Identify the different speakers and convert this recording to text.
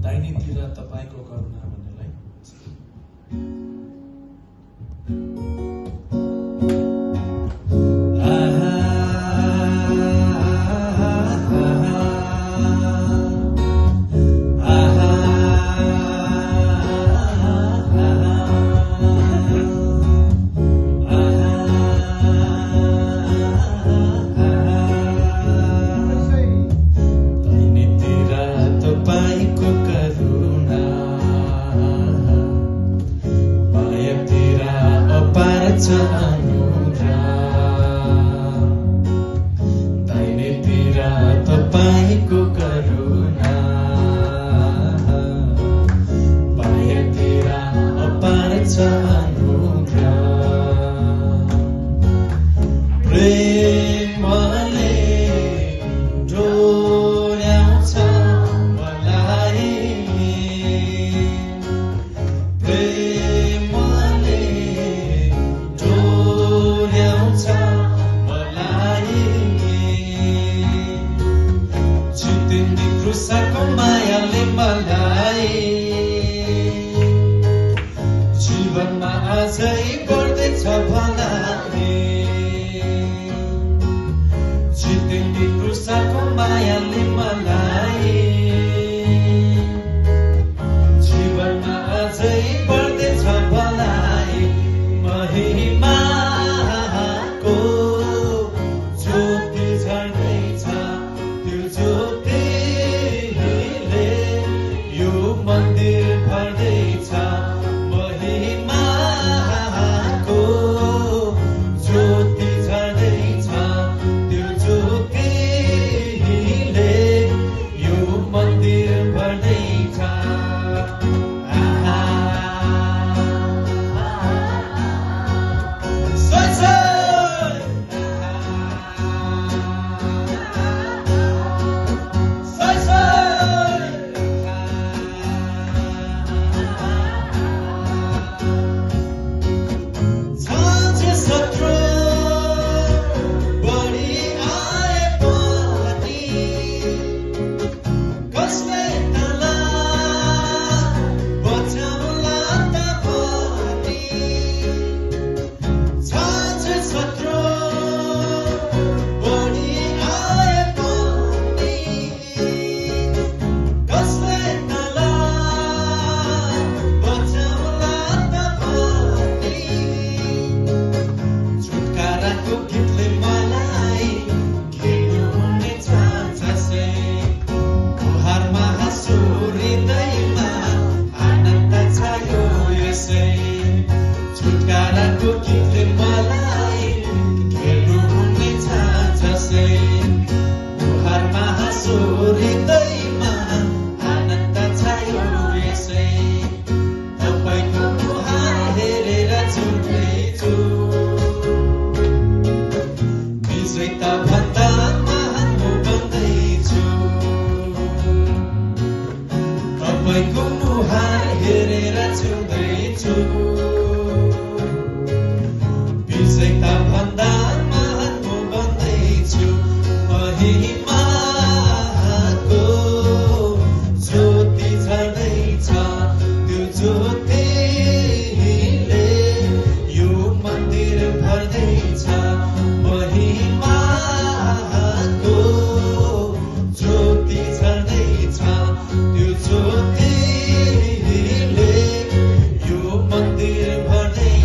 Speaker 1: दाहिनेतिर तपाईको करुणा भन्नेलाई दाहिनेतिर तपाईको करुणा बायाँतिर अपार छ अनुग्रह प्रेमले डोर्याउँछ मलाई क्रुसको मायाले मलाई जीवनमा अझै बढ्दैछ भलाई जितेन्दी क्रुसको मायाले मलाई जीवनमा अझै बढ्दैछ भलाई महिमाको ज्योति झर्दैछ त्यो ज्योति मन्दिर भर्दैछ महिमाको ज्योति झर्दैछ त्यो ज्योतिले यो मन्दिर भर्दैछ तपाईँको मुहार हेरेर छुँदैछु विजेता भन्दा महान म बन्दैछु महिमाको ज्योति झर्दैछ त्यो ज्योतिले यो मन्दिर भर्दैछ महिमाको ज्योति झर्दैछ त्यो ज्योति यो मन्दिर भर्दै